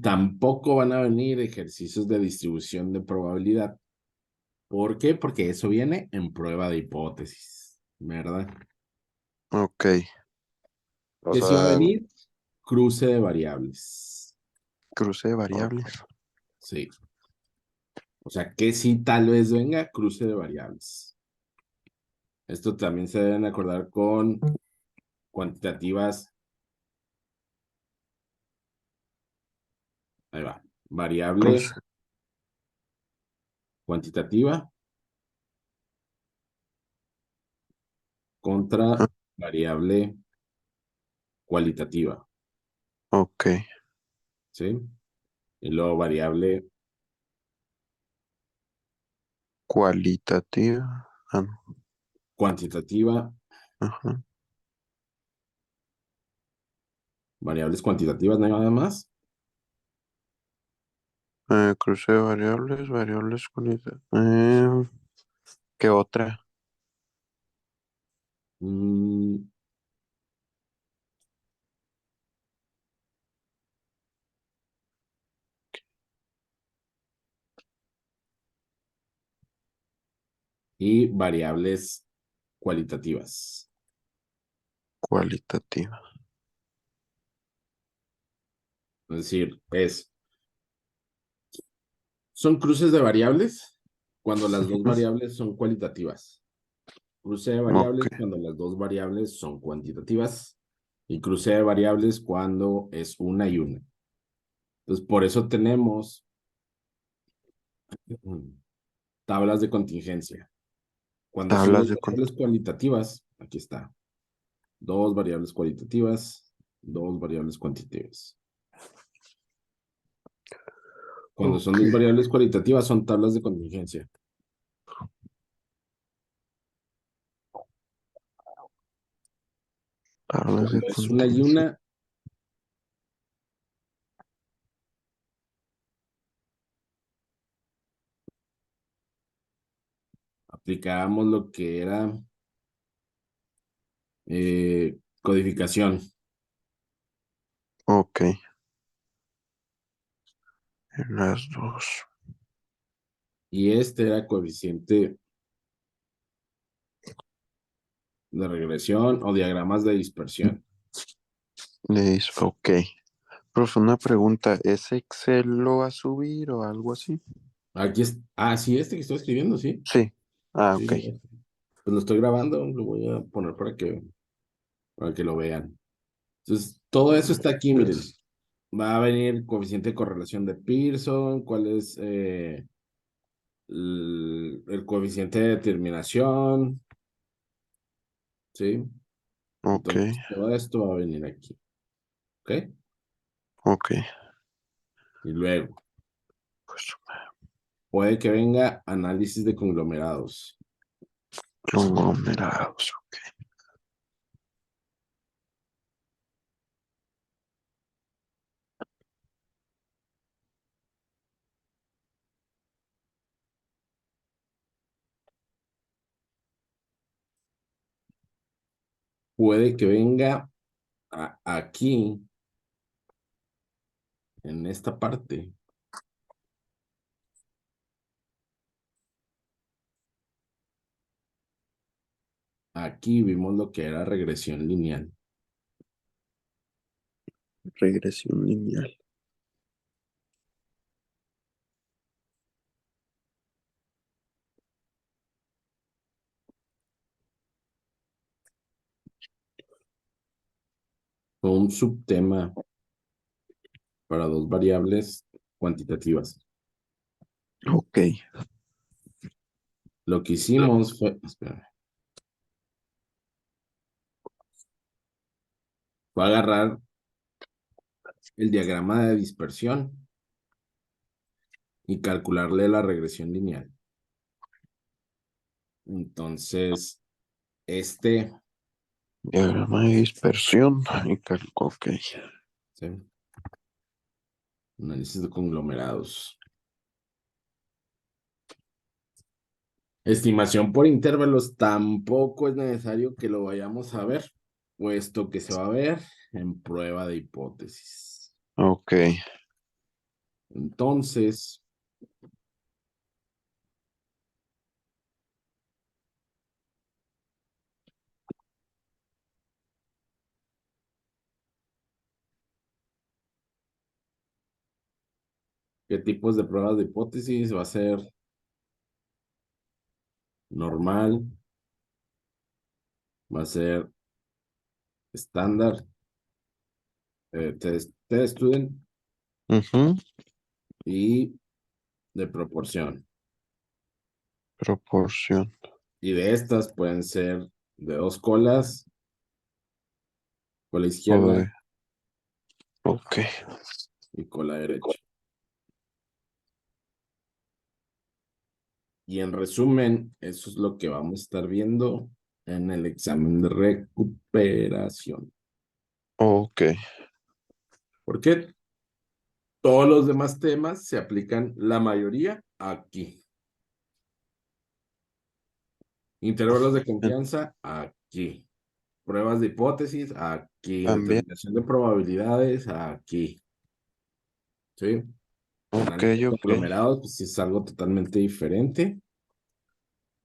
Tampoco van a venir ejercicios de distribución de probabilidad. ¿Por qué? Porque eso viene en prueba de hipótesis, ¿verdad? Ok. O ¿Qué sí va a sea, venir? Cruce de variables. cruce de variables. Sí. O sea, que sí tal vez venga cruce de variables. Esto también se deben acordar con cuantitativas. Ahí va. Variable Cruce. cuantitativa contra Ah, variable cualitativa, ok. ¿sí? Y luego variable Cualitativa. Ah, no. cuantitativa, Ajá. variables cuantitativas, nada más. Cruce de variables, variables cualitativas. ¿Qué otra? Mm, y variables cualitativas. Cualitativa. Es decir, son cruces de variables cuando las dos Ujú. variables son cualitativas. Cruce de Ok. variables cuando las dos variables son cuantitativas. Y cruce de variables cuando es una y una. Entonces, por eso tenemos tablas de contingencia. Cuando son Tablas dos de variables cualitativas, aquí está. Dos variables cualitativas, dos variables cuantitativas. Cuando son Ok. dos variables cualitativas, son tablas de contingencia. Tablas de Cuando es una y contingencia. una, aplicábamos lo que era codificación. Ok. En las dos. Y este era coeficiente de regresión o diagramas de dispersión. Ok. Profe, una pregunta. ¿Es Excel lo va a subir o algo así? Aquí es, sí, este que estoy escribiendo, sí. Sí. Ah, Sí, ok. sí. Pues lo estoy grabando, lo voy a poner para que lo vean. Entonces, todo eso está aquí, miren. Va a venir coeficiente de correlación de Pearson, cuál es el coeficiente de determinación, ¿sí? Ok. Entonces, todo esto va a venir aquí, ¿ok? Ok. Y luego, Pues puede que venga análisis de conglomerados. conglomerados. Ok. Puede que venga aquí, en esta parte. Aquí vimos lo que era regresión lineal. Regresión lineal. Fue un subtema para dos variables cuantitativas. Ok. Lo que hicimos fue agarrar el diagrama de dispersión y calcularle la regresión lineal. Entonces, este, Diagrama de dispersión y ok. ¿sí? Análisis de conglomerados. Estimación por intervalos tampoco es necesario que lo vayamos a ver, puesto que se va a ver en prueba de hipótesis. Ok. Entonces, ¿qué tipos de pruebas de hipótesis? Va a ser normal, va a ser estándar, test student Ujú. y de proporción. Proporción. Y de estas pueden ser de dos colas, cola O izquierda de... Ok. y cola derecha. Y en resumen, eso es lo que vamos a estar viendo en el examen de recuperación. Ok. Porque todos los demás temas se aplican la mayoría aquí. Intervalos de confianza aquí. Pruebas de hipótesis aquí. También. Determinación de probabilidades aquí. ¿Sí? Ok, Análisis de ok. conglomerados, pues sí es algo totalmente diferente.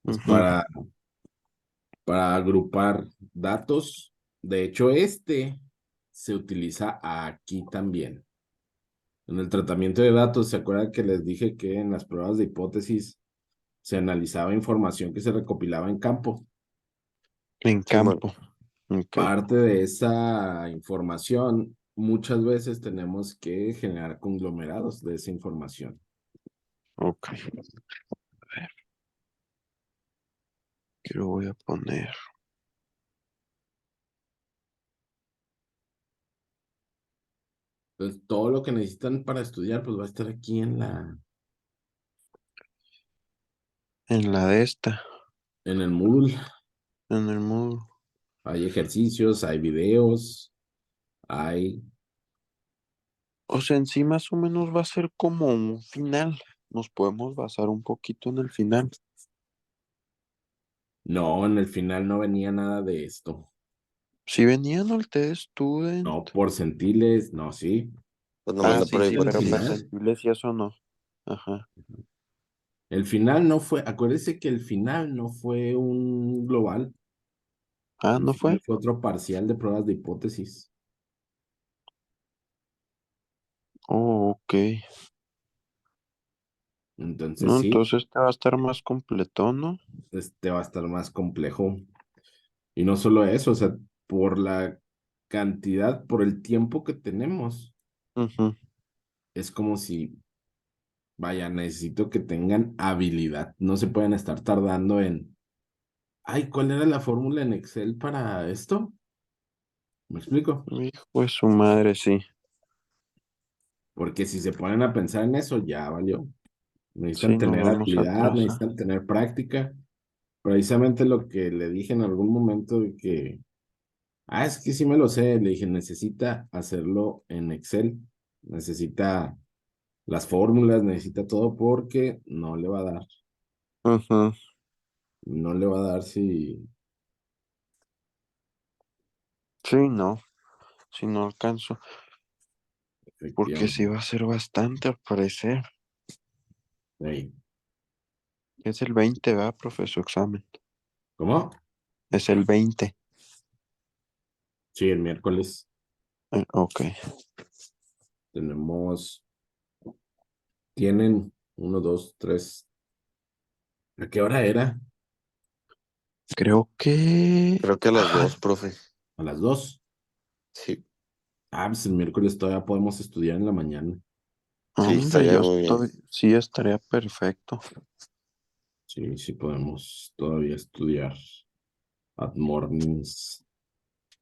Es Ujú. para agrupar datos. De hecho, este se utiliza aquí también. En el tratamiento de datos, ¿se acuerdan que les dije que en las pruebas de hipótesis se analizaba información que se recopilaba en campo? En Simón. campo. Ok. Parte de esa información, muchas veces tenemos que generar conglomerados de esa información. Ok. A ver, ¿qué lo voy a poner? Entonces, todo lo que necesitan para estudiar, pues va a estar aquí En la de esta. en el Moodle. En el modo. Hay ejercicios, hay videos, hay... O sea, en sí más o menos va a ser como un final. Nos podemos basar un poquito en el final. No, en el final no venía nada de esto. Si venían al test student. No, por centiles, no, sí. Pues nomás Ah, la sí, prueba de sí, El pero hipótesis. final. percentiles y eso no. Ajá. El final no fue, acuérdese que el final no fue un global, Ah, el ¿no fue? final fue otro parcial de pruebas de hipótesis. Oh, ok. Entonces No, sí, entonces este va a estar más completo, ¿no? este va a estar más complejo. Y no solo eso, o sea, por la cantidad, por el tiempo que tenemos, Ujú. es como si, vaya, necesito que tengan habilidad. No se pueden estar tardando en, ay, ¿cuál era la fórmula en Excel para esto? ¿Me explico? Hijo de su madre, sí. Porque si se ponen a pensar en eso, ya valió. Necesitan Sí, nos tener vamos a habilidad, atrasar. necesitan tener práctica. Precisamente lo que le dije en algún momento de que, es que sí me lo sé, le dije, necesita hacerlo en Excel, necesita las fórmulas, necesita todo porque no le va a dar, Ujú. no le va a dar si Sí, no, si no alcanzo. Porque sí efectivamente. va a ser bastante al parecer. Ey, Es el 20, ¿verdad, profe? Su examen. ¿cómo? Es el 20. Sí, el miércoles Ok. tenemos, tienen uno, dos, tres. ¿A qué hora era? Creo que... Creo que a las Ah, dos, profe. A las dos. Sí, Pues el miércoles todavía podemos estudiar en la mañana. sí, hombre, estaría yo muy bien. estoy... Sí, estaría perfecto. Sí, sí podemos todavía estudiar at mornings.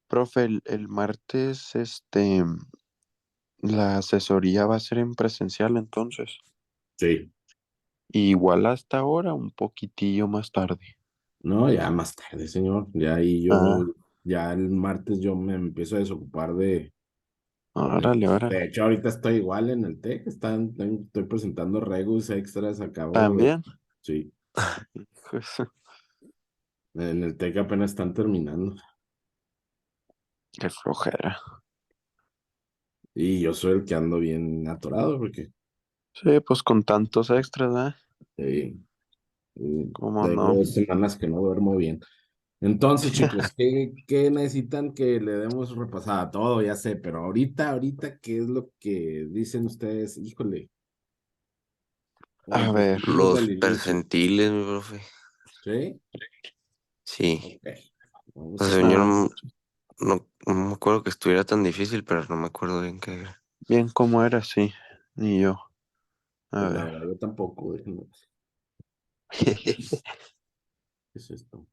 Profe, el martes, la asesoría va a ser en presencial entonces. Sí, Igual hasta ahora, un poquitillo más tarde. no, ya más tarde, señor. Ya ahí yo, Ah, ya el martes yo me empiezo a desocupar órale, de órale. hecho, ahorita estoy igual en el TEC, estoy presentando regus extras, acabo de, También. sí, Pues, en el TEC apenas están terminando. qué flojera. Y yo soy el que ando bien atorado porque Sí, pues con tantos extras, ¿eh? eh, ¿Cómo tengo no? 2 semanas que no duermo bien. Entonces, chicos, ¿qué necesitan que le demos repasada? Todo, ya sé, pero ahorita, ¿qué es lo que dicen ustedes? Híjole, A ver, empecemos desde Los el inicio, percentiles, mi profe. ¿sí? Sí. Ok, O vamos sea, a... yo ah, no me acuerdo que estuviera tan difícil, pero no me acuerdo bien qué era. bien como era, sí, ni yo. A Pues la ver. verdad, yo tampoco, déjenme ver. ¿Qué es esto?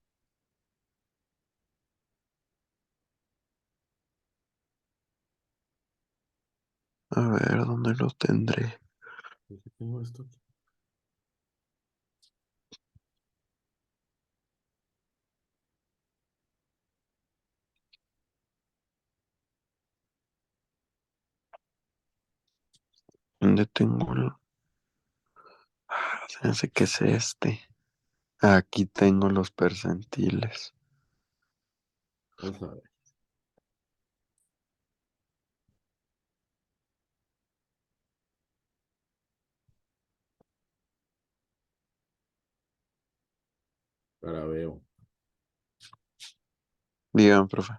A ver, ¿dónde lo tendré? ¿Por qué tengo esto aquí? ¿Dónde tengo el... Se me hace que es este. Aquí tengo los percentiles. Vamos a ver, ahora veo. Dígame, profe.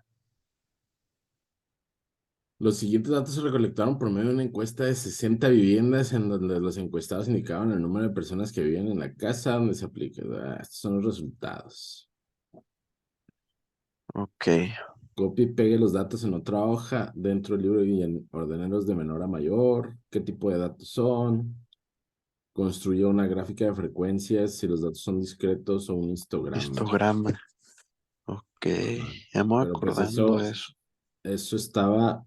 Los siguientes datos se recolectaron por medio de una encuesta de 60 viviendas en donde los encuestados indicaban el número de personas que viven en la casa donde se aplica. Estos son los resultados. Ok, Copie y pegue los datos en otra hoja dentro del libro y ordénelos de menor a mayor. ¿Qué tipo de datos son? Construye una gráfica de frecuencias si los datos son discretos o un histograma. histograma. Ok, Ajá. ya me voy Pero pues acordando de eso. eso estaba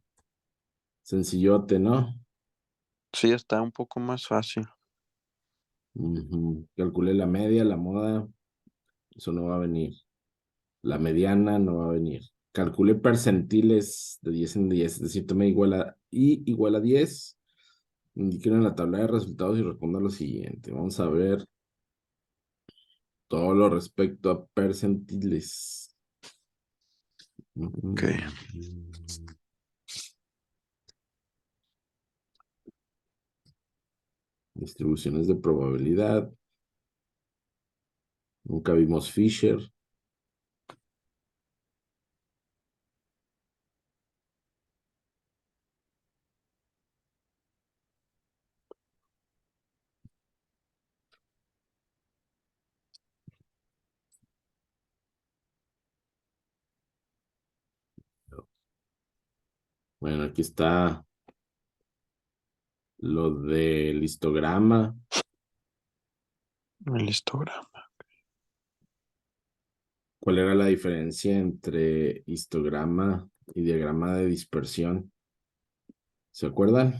sencillote, ¿no? Sí, está un poco más fácil. Ujú. Calculé la media, la moda, eso no va a venir. La mediana no va a venir. Calculé percentiles de 10 en 10, es decir, tomé igual a 10. Indiquen en la tabla de resultados y responda lo siguiente. Vamos a ver todo lo respecto a percentiles. Ok, Distribuciones de probabilidad. Nunca vimos Fisher. Bueno, aquí está lo del histograma. el histograma. ¿Cuál era la diferencia entre histograma y diagrama de dispersión? ¿Se acuerdan?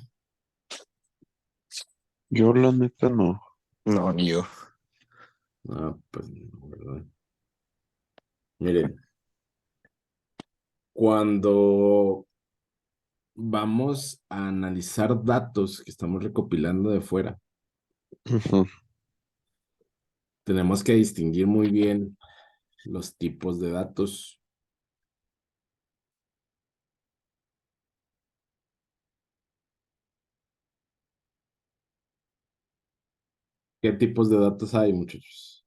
Yo la neta no. No, ni yo. Ah, pues no, ¿verdad? Miren, cuando vamos a analizar datos que estamos recopilando de fuera, Ujú. tenemos que distinguir muy bien los tipos de datos. ¿Qué tipos de datos hay, muchachos?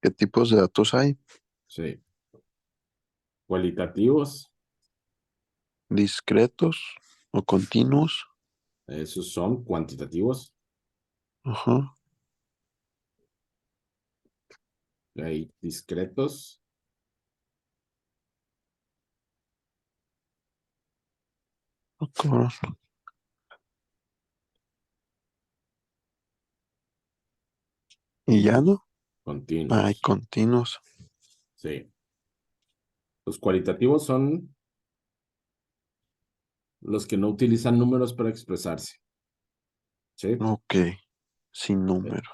¿Qué tipos de datos hay? Sí, cualitativos, ¿Discretos o continuos? esos son cuantitativos, Ajá. hay discretos, Ok. ¿Y ya no? Hay continuos. continuos. Sí, los cualitativos son los que no utilizan números para expresarse. ¿Sí? Ok, sin números.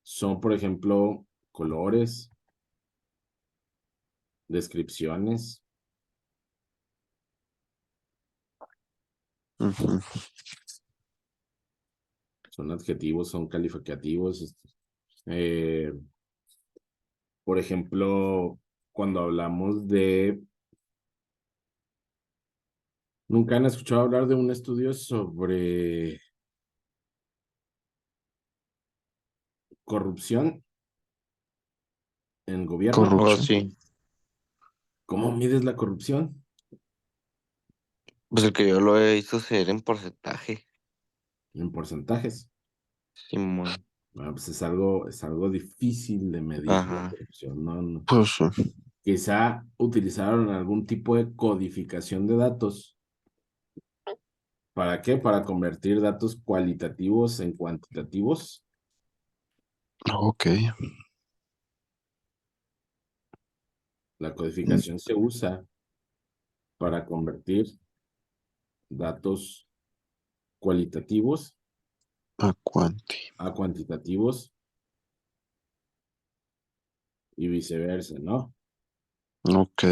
Son, por ejemplo, colores, descripciones, Ujú. son adjetivos, son calificativos. Eh, por ejemplo, cuando hablamos de... ¿Nunca han escuchado hablar de un estudio sobre corrupción en gobierno? Oh, Corrupción. sí. ¿Cómo mides la corrupción? Pues el que yo lo he visto ser en porcentaje. En porcentajes. Simón. Bueno, pues es algo difícil de medir la Ajá. corrupción, ¿no? Pues Quizá utilizaron algún tipo de codificación de datos. ¿Para qué? Para convertir datos cualitativos en cuantitativos. ok. La Mm, codificación se usa para convertir datos cualitativos A cuanti. a cuantitativos y viceversa, ¿no? Ok.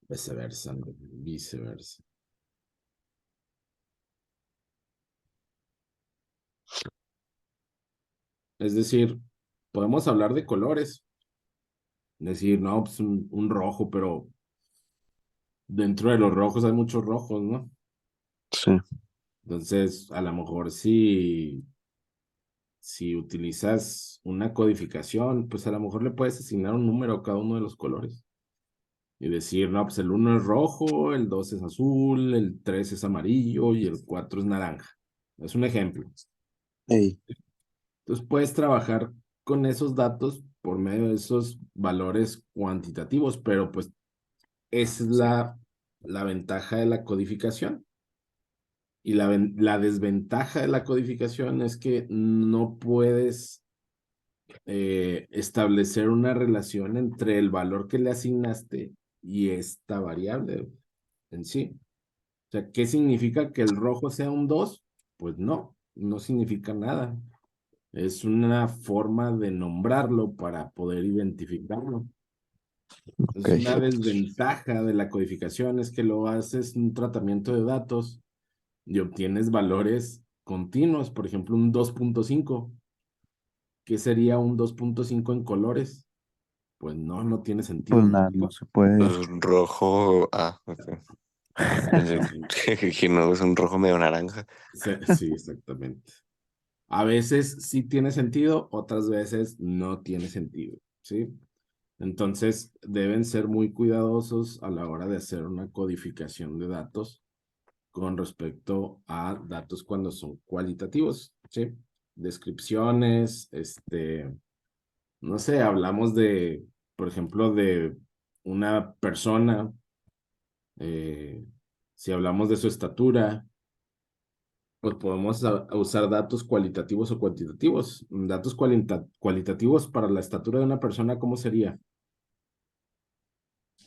Viceversa, ¿no? Viceversa. Es decir, podemos hablar de colores, decir, no, pues un rojo, pero dentro de los rojos hay muchos rojos, ¿no? Sí. Entonces, a lo mejor si utilizas una codificación, pues a lo mejor le puedes asignar un número a cada uno de los colores y decir, no, pues el uno es rojo, el 2 es azul, el 3 es amarillo y el 4 es naranja. Es un ejemplo. Ey. Entonces puedes trabajar con esos datos por medio de esos valores cuantitativos, pero pues esa es la ventaja de la codificación. Y la desventaja de la codificación es que no puedes establecer una relación entre el valor que le asignaste y esta variable en sí. O sea, ¿qué significa que el rojo sea un 2? Pues no, no significa nada. Es una forma de nombrarlo para poder identificarlo. Ok. Es una desventaja de la codificación, es que lo haces un tratamiento de datos y obtienes valores continuos, por ejemplo, un 2.5. ¿Qué sería un 2.5 en colores? Pues no, no tiene Pues sentido. nada, no se puede. Pues rojo. Ah, ok. Pensé que no es un rojo medio naranja. Sí, exactamente. A veces sí tiene sentido, otras veces no tiene sentido, ¿sí? Entonces deben ser muy cuidadosos a la hora de hacer una codificación de datos con respecto a datos cuando son cualitativos, ¿sí? Descripciones, no sé, hablamos de, por ejemplo, de una persona, eh, si hablamos de su estatura, pues podemos usar datos cualitativos o cuantitativos. Datos cualitativos para la estatura de una persona, ¿cómo sería?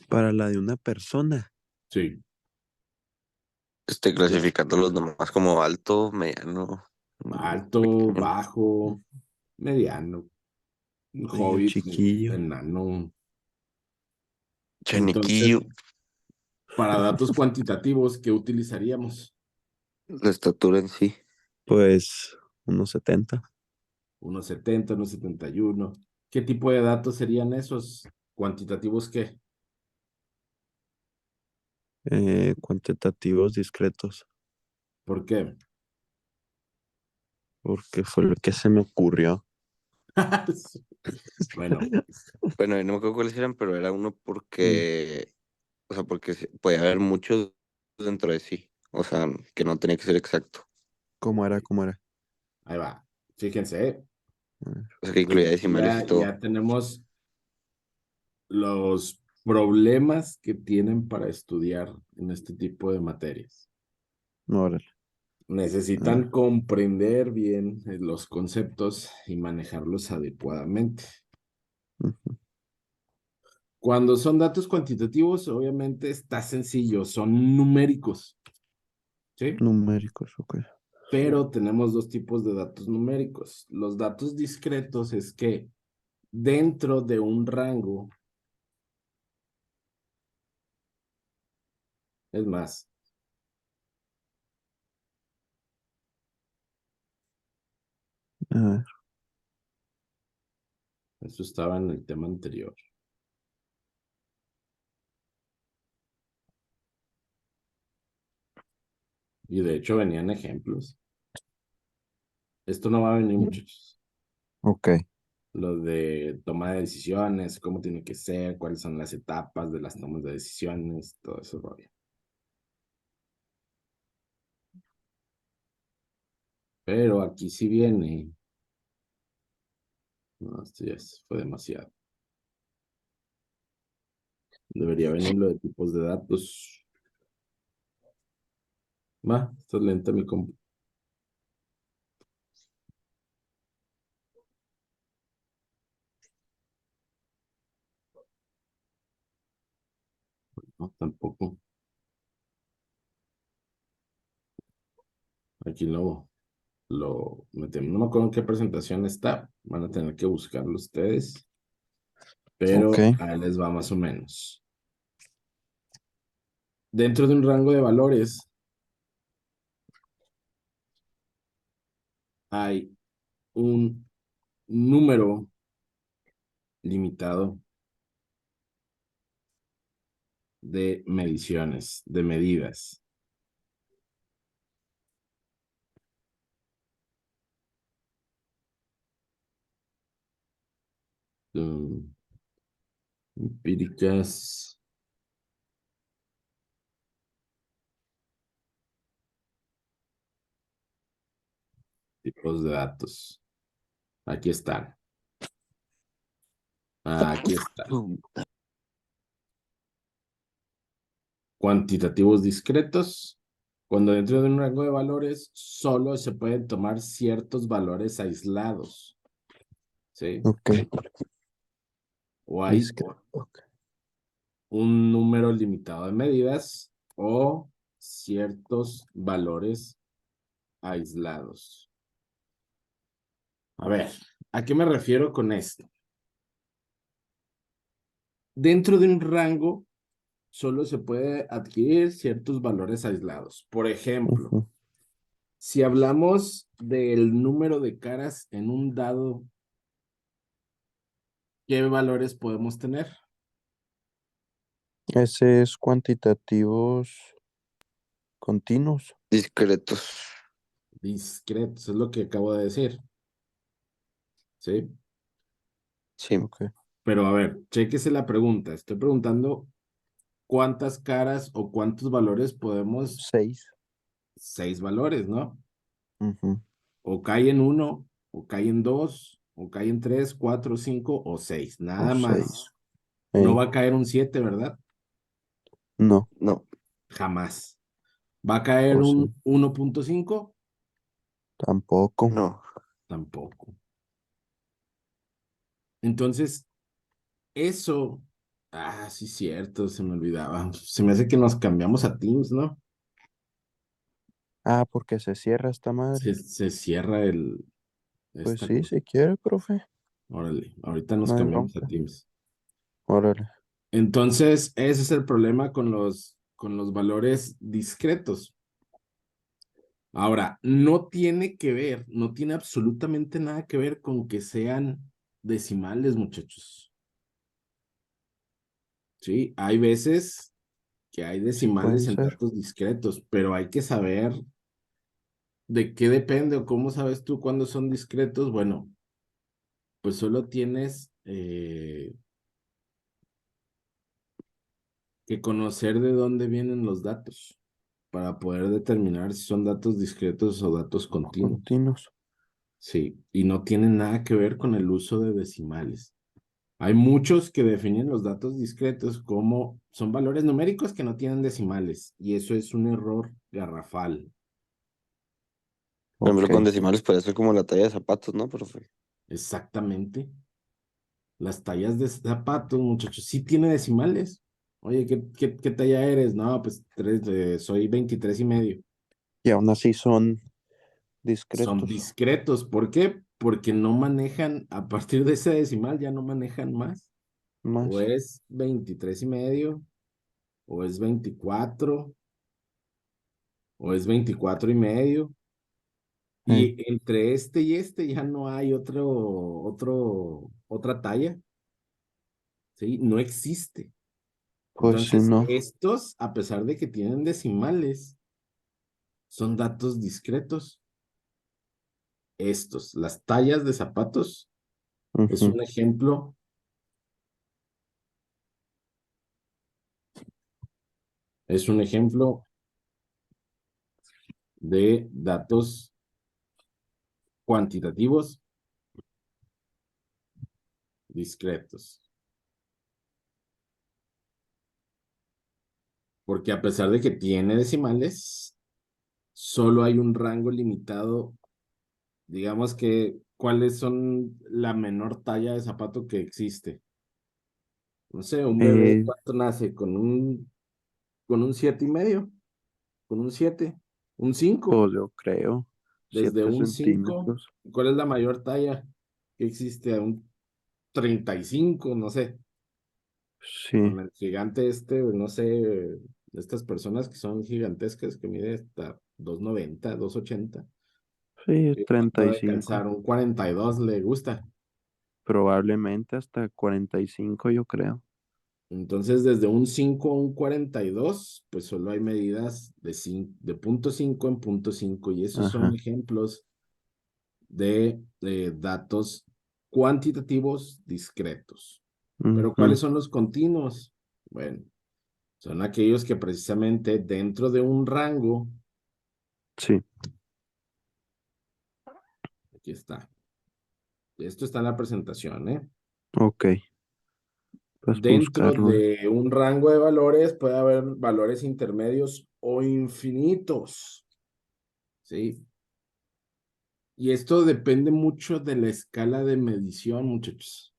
Para la de una persona. Sí, ya. Clasificándolos nomás como alto, mediano, Alto, pequeño. bajo, mediano, Medio hobbit, chiquillo. enano. Chaniquillo. Entonces, para datos cuantitativos, ¿qué utilizaríamos? La estatura en sí. Pues unos 70. 1.70, 1.71. ¿Qué tipo de datos serían esos? ¿Cuantitativos qué? Cuantitativos discretos. ¿Por qué? Porque fue lo que se me ocurrió. Bueno, Bueno, no me acuerdo cuáles eran, pero era uno mm, porque, o sea, porque podía haber muchos dentro de sí. O sea, que no tenía que ser exacto. ¿Cómo era? ¿Cómo era? ahí va. Fíjense, A ver. O sea, que porque incluía aquí decimales y ya todo. tenemos los problemas que tienen para estudiar en este tipo de materias. Órale. A ver. Necesitan comprender bien los conceptos y manejarlos adecuadamente. Ujú. Cuando son datos cuantitativos, obviamente está sencillo, son numéricos, ¿sí? Numéricos, ok. Pero tenemos dos tipos de datos numéricos. Los datos discretos es que dentro de un rango, es más, A ver. eso estaba en el tema anterior. Y de hecho venían ejemplos. Esto no va a venir, muchachos. Ok. Lo de toma de decisiones, cómo tiene que ser, cuáles son las etapas de las tomas de decisiones, todo eso rollo. Pero aquí sí viene. No, esto ya fue demasiado. Debería venir lo de tipos de datos. Va, está lenta mi compu. No, tampoco. Aquí lo metemos. No me acuerdo en qué presentación está. Van a tener que buscarlo ustedes. Pero Ok. ahí les va más o menos. Dentro de un rango de valores hay un número limitado de mediciones, de medidas. um, Empíricas. Tipos de datos. Aquí están. Aquí están. Cuantitativos discretos. Cuando dentro de un rango de valores solo se pueden tomar ciertos valores aislados. ¿Sí? Ok. O hay Ok. un número limitado de medidas o ciertos valores aislados. A ver, ¿a qué me refiero con esto? Dentro de un rango solo se puede adquirir ciertos valores aislados. Por ejemplo, Ujú. si hablamos del número de caras en un dado, ¿qué valores podemos tener? Ese es cuantitativos continuos. Discretos. Discretos, es lo que acabo de decir. ¿Sí? Sí. Ok. Pero a ver, chéquese la pregunta. Estoy preguntando cuántas caras o cuántos valores podemos. 6. 6 valores, ¿no? Ujú. O cae en uno, o cae en dos, o cae en tres, cuatro, cinco o seis. O Nada 6. más. No va a caer un 7, ¿verdad? No. No. Jamás. ¿Va a caer O un sí. 1.5? Tampoco. No. Tampoco. Entonces, eso. Sí, cierto, se me olvidaba. Se me hace que nos cambiamos a Teams, ¿no? Ah, porque se cierra esta madre. Se cierra Pues esta sí, cosa. si quiere, profe. Órale, ahorita nos No hay cambiamos a bronca. Teams. Órale. Entonces, ese es el problema con los valores discretos. Ahora, no tiene que ver, no tiene absolutamente nada que ver con que sean decimales, muchachos. Sí, hay veces que hay Sí pueden decimales en ser. datos discretos, pero hay que saber de qué depende o cómo sabes tú cuándo son discretos. Bueno, pues solo tienes que conocer de dónde vienen los datos para poder determinar si son datos discretos o datos continuos. Continuos. Sí, y no tienen nada que ver con el uso de decimales. Hay muchos que definen los datos discretos como son valores numéricos que no tienen decimales, y eso es un error garrafal. Por ejemplo, Ok. con decimales puede ser como la talla de zapatos, ¿no, profe? Exactamente. Las tallas de zapatos, muchachos, sí tiene decimales. Oye, ¿qué talla eres? No, pues soy 23 y medio. Y aún así son Son discretos. discretos. ¿Por qué? Porque no manejan, a partir de ese decimal ya no manejan más. O Más. es 23 y medio, o es 24, o es 24 y medio. Ey. Y entre este y este ya no hay otra talla, ¿sí? No existe. Pues sí, Entonces, no. estos, a pesar de que tienen decimales, son datos discretos. Las tallas de zapatos, es Ujú. un ejemplo. Es un ejemplo de datos cuantitativos discretos. Porque a pesar de que tiene decimales, solo hay un rango limitado. Digamos que, ¿cuáles son la menor talla de zapato que existe? No sé, un bebé, Eh, ¿cuánto nace? Con un 7.5, con un 7, un 5. pues yo creo, Desde siete un 5, centímetros. ¿cuál es la mayor talla que existe? A un 35, no sé. Sí, Con el gigante no sé, estas personas que son gigantescas, que mide hasta 2.90, 2.80. sí, ¿Cuánto treinta y debe calzar? cinco Un 42 le gusta. Probablemente hasta 45 yo creo. Entonces, desde un 5 a un 42, pues solo hay medidas de punto 5 en punto 5, y esos son Ajá. ejemplos de datos cuantitativos discretos. Pero ¿cuáles Ujú. son los continuos? Bueno, son aquellos que precisamente dentro de un rango, Sí, aquí está, esto está en la presentación, ¿eh? ok. Pues Dentro buscarlo. de un rango de valores puede haber valores intermedios o infinitos, ¿sí? Y esto depende mucho de la escala de medición, muchachos.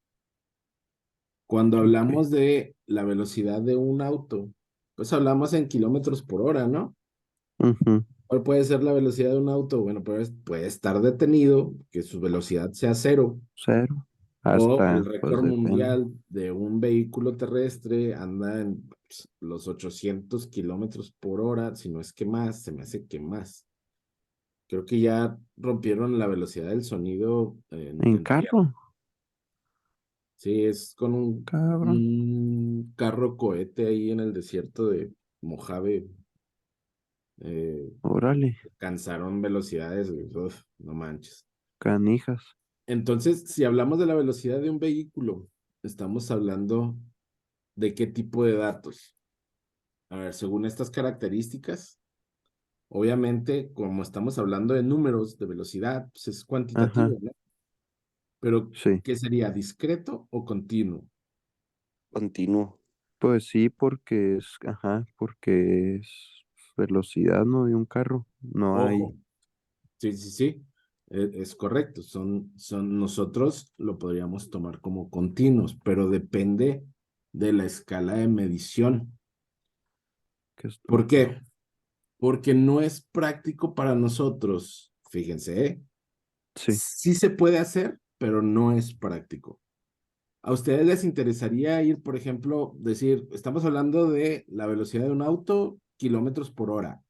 Cuando Ok. hablamos de la velocidad de un auto, pues hablamos en kilómetros por hora, ¿no? Ujú. ¿Cuál puede ser la velocidad de un auto? Bueno, pues puede estar detenido, que su velocidad sea cero, Cero. o el Hasta, pues récord depende. mundial de un vehículo terrestre anda en los 800 kilómetros por hora, si no es que más, se me hace que más. Creo que ya rompieron la velocidad del sonido En en tierra. carro, Sí, es con cabrón. un carro cohete ahí en el desierto de Mojave. eh, Órale, Alcanzaron velocidades, uf, no manches. canijas. Entonces, si hablamos de la velocidad de un vehículo, estamos hablando de qué tipo de datos. A ver, según estas características, obviamente, como estamos hablando de números de velocidad, pues es Ajá, cuantitativo, ¿no? Pero, sí. ¿qué sería? ¿Discreto o continuo? Continuo. Pues sí, porque es, ajá, porque es velocidad, ¿no? De un carro. No hay. Ojo, sí, sí, sí, es correcto. Nosotros lo podríamos tomar como continuos, pero depende de la escala de medición. Qué ¿Por estúpido. qué? Porque no es práctico para nosotros. Fíjense, ¿eh? Sí, Sí se puede hacer, pero no es práctico. ¿A ustedes les interesaría ir, por ejemplo, decir, estamos hablando de la velocidad de un auto, kilómetros por hora?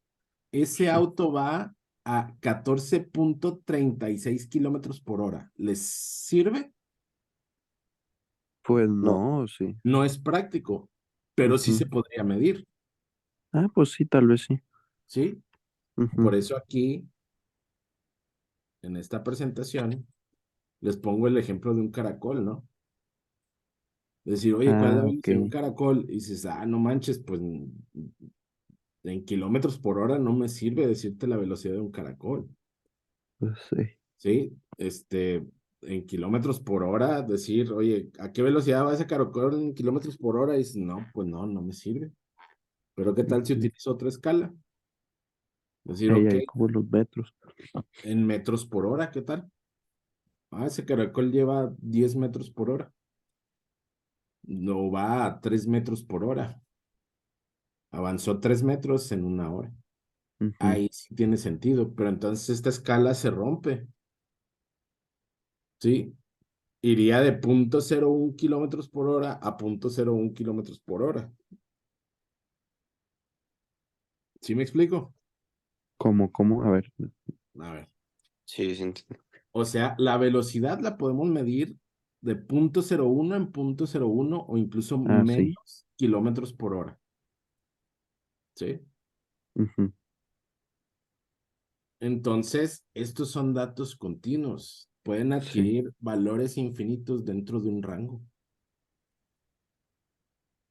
Ese sí. auto va a 14.36 kilómetros por hora. ¿Les sirve? Pues No, no, sí. no es práctico, pero sí Ujú. se podría medir, Ah, pues sí, tal vez sí. ¿sí? Ujú. Por eso aquí, en esta presentación, les pongo el ejemplo de un caracol, ¿no? Decir, oye, ¿cuál es la Ah, velocidad de un ok. caracol? Y dices, no manches, pues en kilómetros por hora no me sirve decirte la velocidad de un caracol, Pues sí. ¿sí? En kilómetros por hora, decir, oye, ¿a qué velocidad va ese caracol en kilómetros por hora? Y dices, no, pues no, no me sirve. Pero ¿qué tal si Ujú. utilizo otra escala? Decir, Ahí ok, hay como los metros. en metros por hora, ¿qué tal? Ese caracol lleva 10 metros por hora, no va a 3 metros por hora, avanzó 3 metros en una hora. Ujú. Ahí sí tiene sentido, pero entonces esta escala se rompe, ¿sí? Iría de 0.01 kilómetros por hora a 0.01 kilómetros por hora. ¿Sí me explico? ¿Cómo? A ver. A ver. Sí, sí. O sea, la velocidad la podemos medir de 0.01 en 0.01 o incluso Ah, sí. menos kilómetros por hora. ¿Sí? Ujú. Entonces, estos son datos continuos. Pueden adquirir valores infinitos dentro de un rango.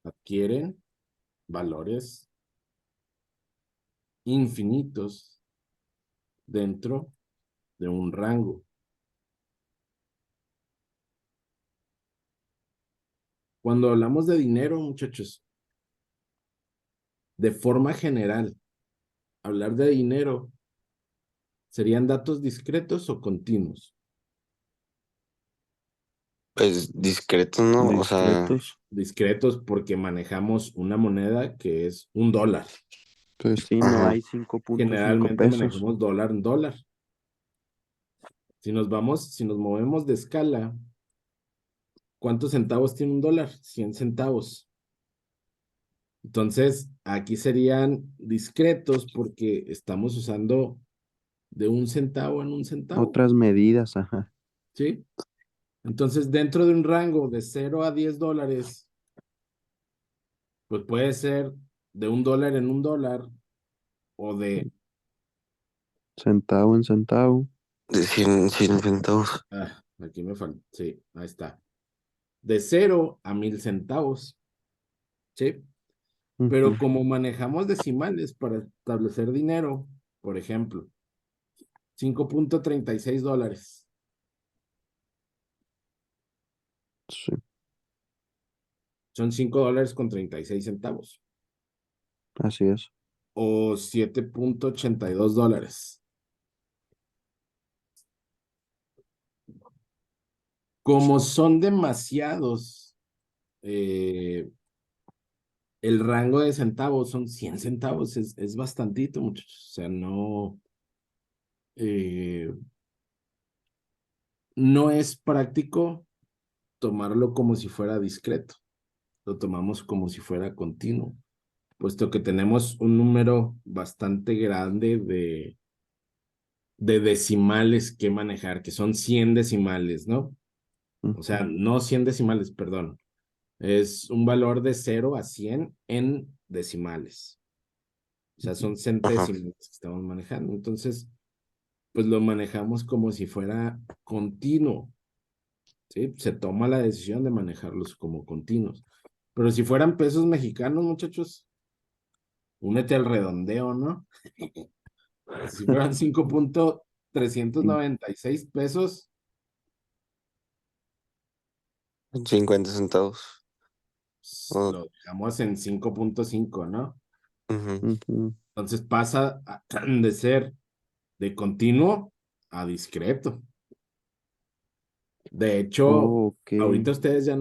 Adquieren valores infinitos dentro de un rango. Cuando hablamos de dinero, muchachos, de forma general, hablar de dinero serían datos discretos o continuos. Pues discretos, ¿no? O sea, Discretos. Discretos porque manejamos una moneda que es $1. Pues sí, no ajá. hay 5.5 Generalmente pesos. manejamos dólar en dólar. Si nos movemos de escala, ¿cuántos centavos tiene un dólar? 100 centavos. Entonces, aquí serían discretos porque estamos usando de un centavo en un centavo, Otras medidas, ajá. ¿sí? Entonces, dentro de un rango de 0 a $10, pues puede ser de $1 en $1 o de, Centavo en centavo. De 100 centavos. aquí me falta, sí, ahí está, de 0 a 1000 centavos, ¿sí? Pero Ujú. como manejamos decimales para establecer dinero, por ejemplo, $5.36 Sí, son $5.36 así es. o $7.82. Como son demasiados, el rango de centavos son 100 centavos, es bastantito, muchachos. O sea, eh, no es práctico tomarlo como si fuera discreto, lo tomamos como si fuera continuo, puesto que tenemos un número bastante grande de decimales que manejar, que son 100 decimales, ¿no? O sea, Ujú. no 100 decimales, perdón. Es un valor de 0 a 100 en decimales. O sea, son Ajá. centésimos que estamos manejando. Entonces, pues lo manejamos como si fuera continuo, ¿sí? Se toma la decisión de manejarlos como continuos. Pero si fueran pesos mexicanos, muchachos, únete al redondeo, ¿no? Si fueran 5.396 pesos, 50 centavos. pues, O- lo dejamos en 5.5, ¿no? ujú. Ujú. Entonces pasa de ser de continuo a discreto. De hecho, Oh, ok. ahorita ustedes ya